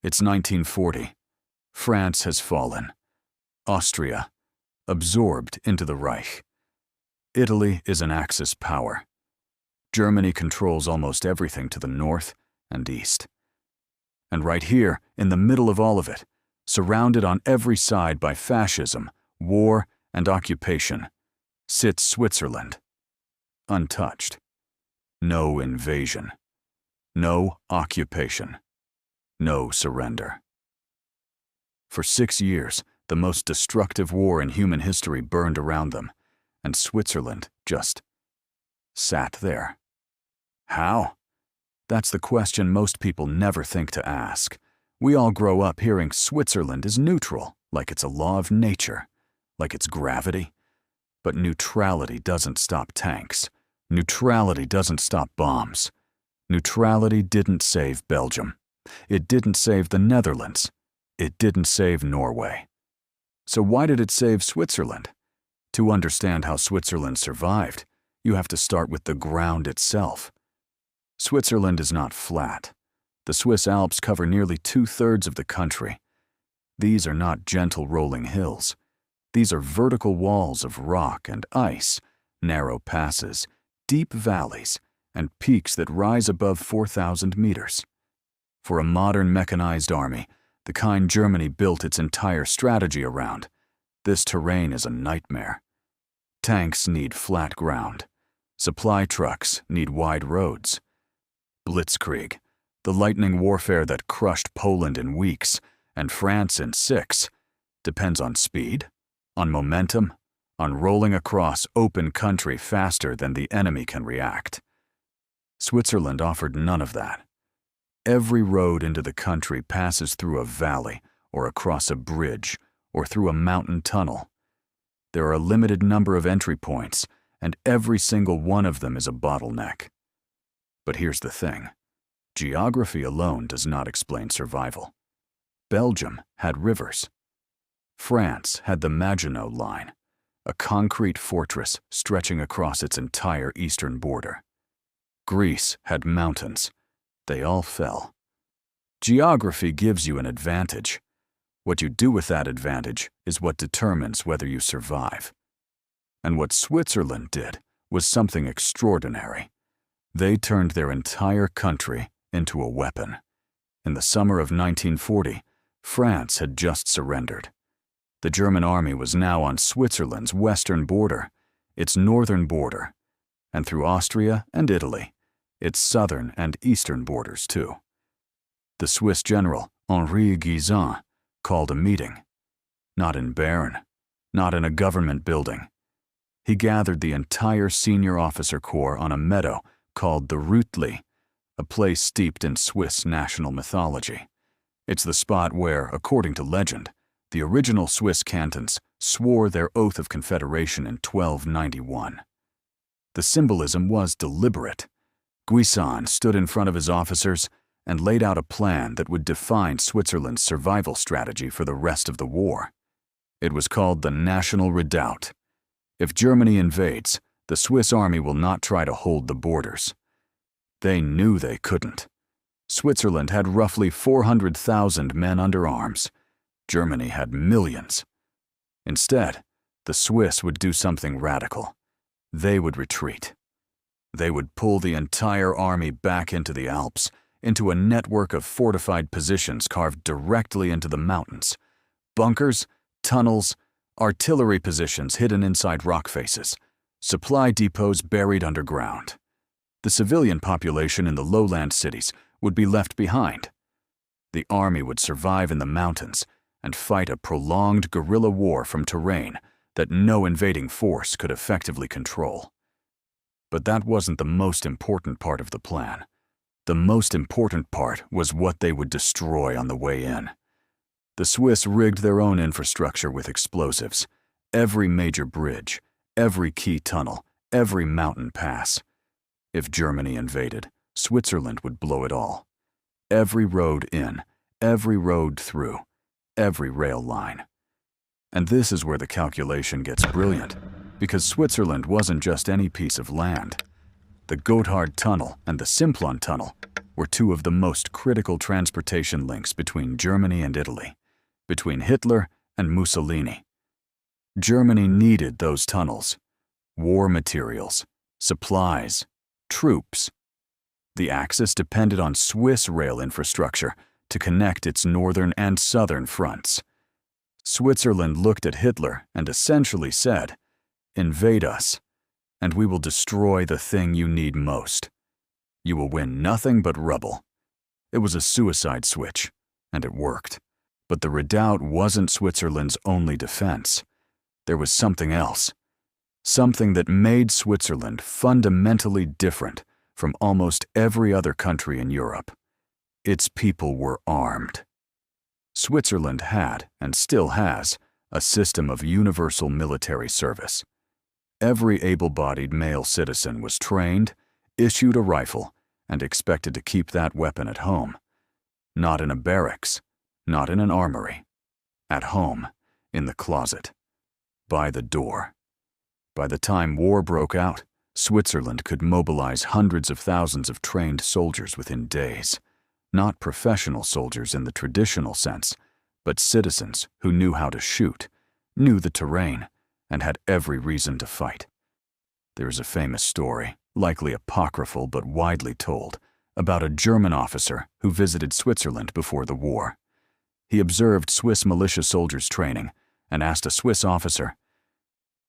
It's 1940. France has fallen. Austria, absorbed into the Reich. Italy is an Axis power. Germany controls almost everything to the north and east. And right here, in the middle of all of it, surrounded on every side by fascism, war, and occupation, sits Switzerland. Untouched. No invasion. No occupation. No surrender. For 6 years, the most destructive war in human history burned around them, and Switzerland just sat there. How? That's the question most people never think to ask. We all grow up hearing Switzerland is neutral, like it's a law of nature, like it's gravity. But neutrality doesn't stop tanks. Neutrality doesn't stop bombs. Neutrality didn't save Belgium. It didn't save the Netherlands. It didn't save Norway. So why did it save Switzerland? To understand how Switzerland survived, you have to start with the ground itself. Switzerland is not flat. The Swiss Alps cover nearly 2/3 of the country. These are not gentle rolling hills. These are vertical walls of rock and ice, narrow passes, deep valleys, and peaks that rise above 4,000 meters. For a modern mechanized army, the kind Germany built its entire strategy around, this terrain is a nightmare. Tanks need flat ground. Supply trucks need wide roads. Blitzkrieg, the lightning warfare that crushed Poland in weeks and France in 6, depends on speed, on momentum, on rolling across open country faster than the enemy can react. Switzerland offered none of that. Every road into the country passes through a valley or across a bridge or through a mountain tunnel. There are a limited number of entry points, and every single one of them is a bottleneck. But here's the thing. Geography alone does not explain survival. Belgium had rivers. France had the Maginot Line, a concrete fortress stretching across its entire eastern border. Greece had mountains. They all fell. Geography gives you an advantage. What you do with that advantage is what determines whether you survive. And what Switzerland did was something extraordinary. They turned their entire country into a weapon. In the summer of 1940, France had just surrendered. The German army was now on Switzerland's western border, its northern border, and through Austria and Italy, its southern and eastern borders too. The Swiss general, Henri Guisan, called a meeting. Not in Bern, not in a government building. He gathered the entire senior officer corps on a meadow called the Rütli, a place steeped in Swiss national mythology. It's the spot where, according to legend, the original Swiss cantons swore their oath of confederation in 1291. The symbolism was deliberate. Guisan stood in front of his officers and laid out a plan that would define Switzerland's survival strategy for the rest of the war. It was called the National Redoubt. If Germany invades, the Swiss army will not try to hold the borders. They knew they couldn't. Switzerland had roughly 400,000 men under arms. Germany had millions. Instead, the Swiss would do something radical. They would retreat. They would pull the entire army back into the Alps, into a network of fortified positions carved directly into the mountains. Bunkers, tunnels, artillery positions hidden inside rock faces, supply depots buried underground. The civilian population in the lowland cities would be left behind. The army would survive in the mountains and fight a prolonged guerrilla war from terrain that no invading force could effectively control. But that wasn't the most important part of the plan. The most important part was what they would destroy on the way in. The Swiss rigged their own infrastructure with explosives. Every major bridge, every key tunnel, every mountain pass. If Germany invaded, Switzerland would blow it all. Every road in, every road through, every rail line. And this is where the calculation gets brilliant, because Switzerland wasn't just any piece of land. The Gotthard Tunnel and the Simplon Tunnel were two of the most critical transportation links between Germany and Italy, between Hitler and Mussolini. Germany needed those tunnels, war materials, supplies, troops. The Axis depended on Swiss rail infrastructure to connect its northern and southern fronts. Switzerland looked at Hitler and essentially said, "Invade us, and we will destroy the thing you need most. You will win nothing but rubble." It was a suicide switch, and it worked. But the redoubt wasn't Switzerland's only defense. There was something else. Something that made Switzerland fundamentally different from almost every other country in Europe. Its people were armed. Switzerland had, and still has, a system of universal military service. Every able-bodied male citizen was trained, issued a rifle, and expected to keep that weapon at home. Not in a barracks, not in an armory. At home, in the closet, by the door. By the time war broke out, Switzerland could mobilize hundreds of thousands of trained soldiers within days. Not professional soldiers in the traditional sense, but citizens who knew how to shoot, knew the terrain, and had every reason to fight. There is a famous story, likely apocryphal but widely told, about a German officer who visited Switzerland before the war. He observed Swiss militia soldiers training and asked a Swiss officer,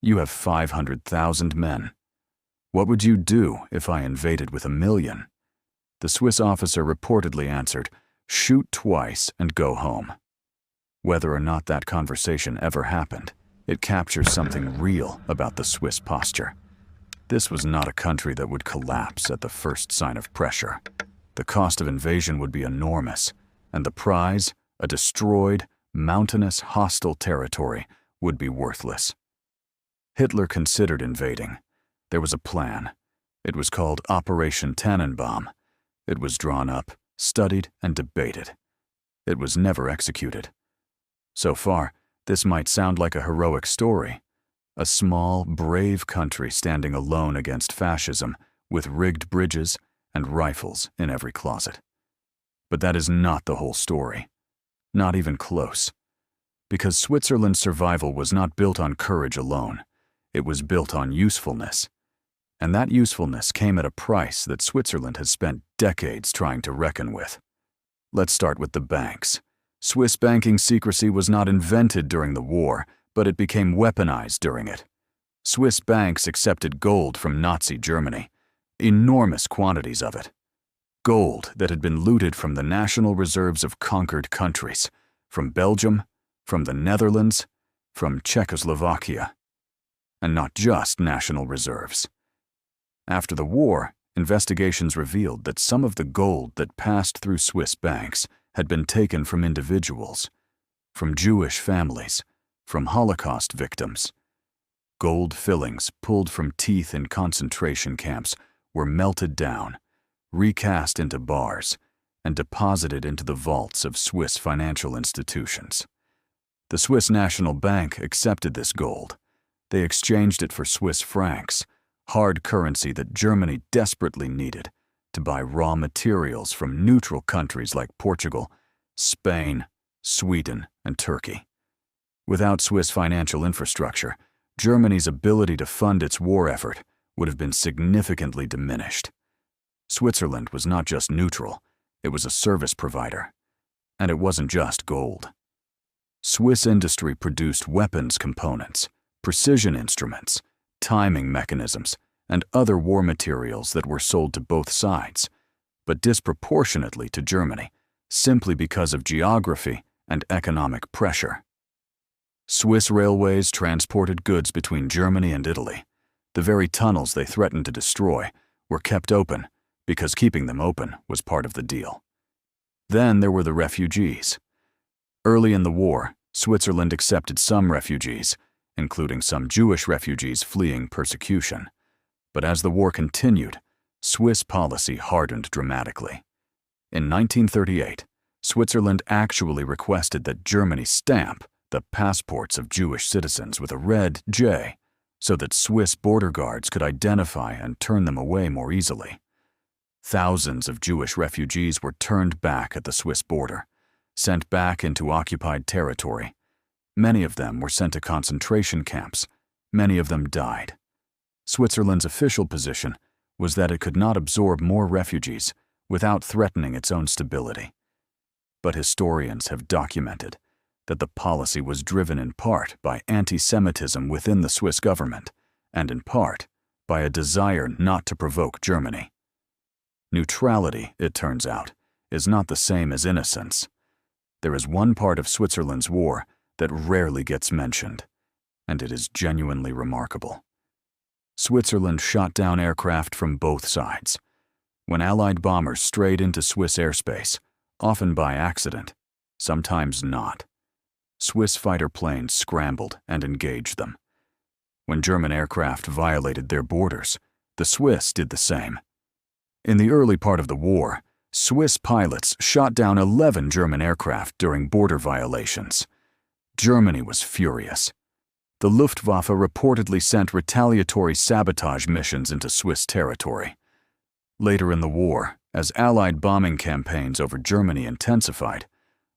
"You have 500,000 men. What would you do if I invaded with 1,000,000? The Swiss officer reportedly answered, "Shoot twice and go home." Whether or not that conversation ever happened, it captures something real about the Swiss posture. This was not a country that would collapse at the first sign of pressure. The cost of invasion would be enormous, and the prize, a destroyed, mountainous, hostile territory, would be worthless. Hitler considered invading. There was a plan. It was called Operation Tannenbaum. It was drawn up, studied, and debated. It was never executed. So far, this might sound like a heroic story. A small, brave country standing alone against fascism with rigged bridges and rifles in every closet. But that is not the whole story. Not even close. Because Switzerland's survival was not built on courage alone. It was built on usefulness. And that usefulness came at a price that Switzerland has spent decades trying to reckon with. Let's start with the banks. Swiss banking secrecy was not invented during the war, but it became weaponized during it. Swiss banks accepted gold from Nazi Germany, enormous quantities of it. Gold that had been looted from the national reserves of conquered countries, from Belgium, from the Netherlands, from Czechoslovakia. And not just national reserves. After the war, investigations revealed that some of the gold that passed through Swiss banks had been taken from individuals, from Jewish families, from Holocaust victims. Gold fillings pulled from teeth in concentration camps were melted down, recast into bars, and deposited into the vaults of Swiss financial institutions. The Swiss National Bank accepted this gold. They exchanged it for Swiss francs, hard currency that Germany desperately needed to buy raw materials from neutral countries like Portugal, Spain, Sweden, and Turkey. Without Swiss financial infrastructure, Germany's ability to fund its war effort would have been significantly diminished. Switzerland was not just neutral, it was a service provider. And it wasn't just gold. Swiss industry produced weapons components, precision instruments, timing mechanisms, and other war materials that were sold to both sides, but disproportionately to Germany, simply because of geography and economic pressure. Swiss railways transported goods between Germany and Italy. The very tunnels they threatened to destroy were kept open because keeping them open was part of the deal. Then there were the refugees. Early in the war, Switzerland accepted some refugees, including some Jewish refugees fleeing persecution. But as the war continued, Swiss policy hardened dramatically. In 1938, Switzerland actually requested that Germany stamp the passports of Jewish citizens with a red J so that Swiss border guards could identify and turn them away more easily. Thousands of Jewish refugees were turned back at the Swiss border, sent back into occupied territory. Many of them were sent to concentration camps. Many of them died. Switzerland's official position was that it could not absorb more refugees without threatening its own stability. But historians have documented that the policy was driven in part by anti-Semitism within the Swiss government, and in part by a desire not to provoke Germany. Neutrality, it turns out, is not the same as innocence. There is one part of Switzerland's war that rarely gets mentioned, and it is genuinely remarkable. Switzerland shot down aircraft from both sides. When Allied bombers strayed into Swiss airspace, often by accident, sometimes not, Swiss fighter planes scrambled and engaged them. When German aircraft violated their borders, the Swiss did the same. In the early part of the war, Swiss pilots shot down 11 German aircraft during border violations. Germany was furious. The Luftwaffe reportedly sent retaliatory sabotage missions into Swiss territory. Later in the war, as Allied bombing campaigns over Germany intensified,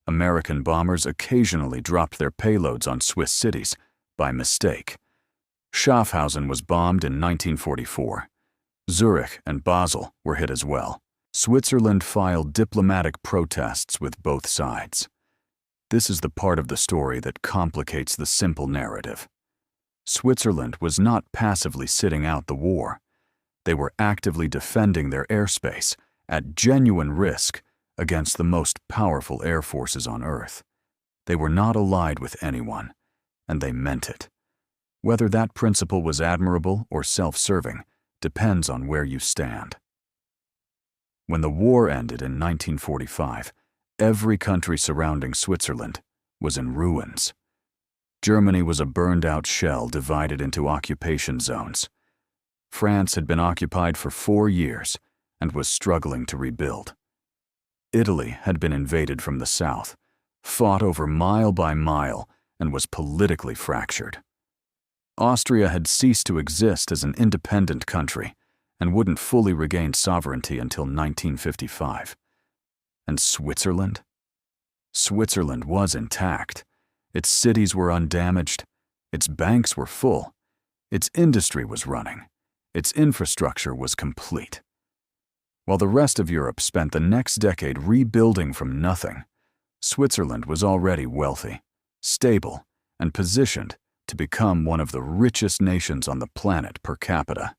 American bombers occasionally dropped their payloads on Swiss cities by mistake. Schaffhausen was bombed in 1944. Zurich and Basel were hit as well. Switzerland filed diplomatic protests with both sides. This is the part of the story that complicates the simple narrative. Switzerland was not passively sitting out the war. They were actively defending their airspace at genuine risk against the most powerful air forces on Earth. They were not allied with anyone, and they meant it. Whether that principle was admirable or self-serving depends on where you stand. When the war ended in 1945, every country surrounding Switzerland was in ruins. Germany was a burned-out shell divided into occupation zones. France had been occupied for 4 years and was struggling to rebuild. Italy had been invaded from the south, fought over mile by mile, and was politically fractured. Austria had ceased to exist as an independent country and wouldn't fully regain sovereignty until 1955. And Switzerland? Switzerland was intact. Its cities were undamaged. Its banks were full. Its industry was running. Its infrastructure was complete. While the rest of Europe spent the next decade rebuilding from nothing, Switzerland was already wealthy, stable, and positioned to become one of the richest nations on the planet per capita.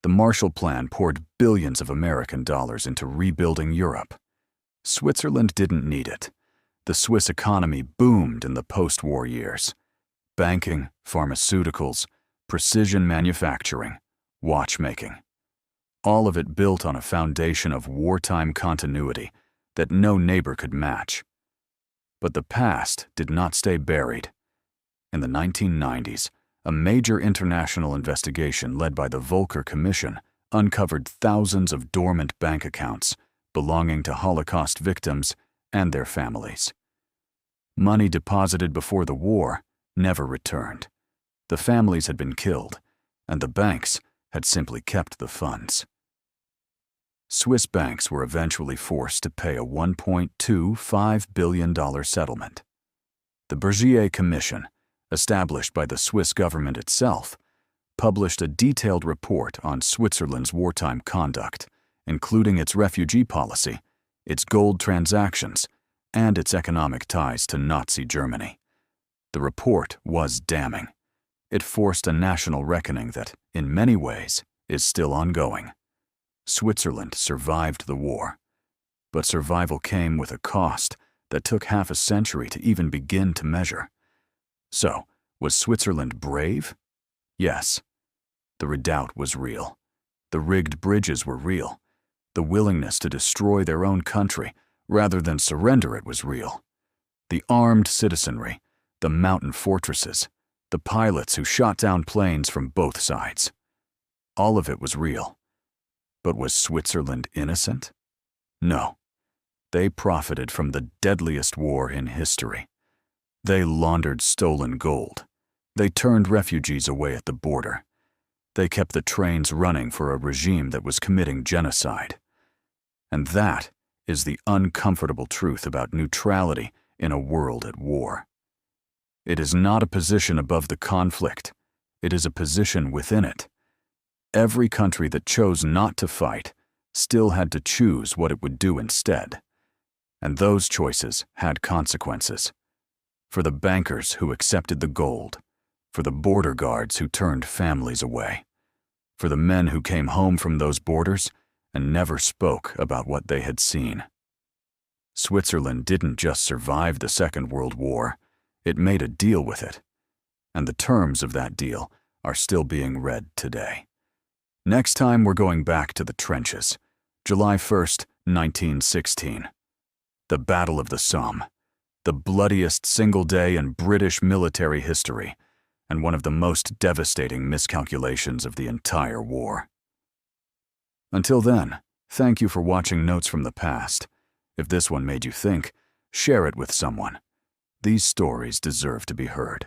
The Marshall Plan poured billions of American dollars into rebuilding Europe. Switzerland didn't need it. The Swiss economy boomed in the post-war years. Banking, pharmaceuticals, precision manufacturing, watchmaking. All of it built on a foundation of wartime continuity that no neighbor could match. But the past did not stay buried. In the 1990s, a major international investigation led by the Volcker Commission uncovered thousands of dormant bank accounts belonging to Holocaust victims and their families. Money deposited before the war never returned. The families had been killed, and the banks had simply kept the funds. Swiss banks were eventually forced to pay a $1.25 billion settlement. The Bergier Commission, established by the Swiss government itself, published a detailed report on Switzerland's wartime conduct, including its refugee policy, its gold transactions, and its economic ties to Nazi Germany. The report was damning. It forced a national reckoning that, in many ways, is still ongoing. Switzerland survived the war, but survival came with a cost that took half a century to even begin to measure. So, was Switzerland brave? Yes. The redoubt was real. The rigged bridges were real. The willingness to destroy their own country rather than surrender it was real. The armed citizenry, the mountain fortresses, the pilots who shot down planes from both sides. All of it was real. But was Switzerland innocent? No. They profited from the deadliest war in history. They laundered stolen gold. They turned refugees away at the border. They kept the trains running for a regime that was committing genocide. And that is the uncomfortable truth about neutrality in a world at war. It is not a position above the conflict. It is a position within it. Every country that chose not to fight still had to choose what it would do instead. And those choices had consequences. For the bankers who accepted the gold, for the border guards who turned families away, for the men who came home from those borders and never spoke about what they had seen. Switzerland didn't just survive the Second World War, it made a deal with it. And the terms of that deal are still being read today. Next time we're going back to the trenches, July 1st, 1916. The Battle of the Somme, the bloodiest single day in British military history, and one of the most devastating miscalculations of the entire war. Until then, thank you for watching Notes from the Past. If this one made you think, share it with someone. These stories deserve to be heard.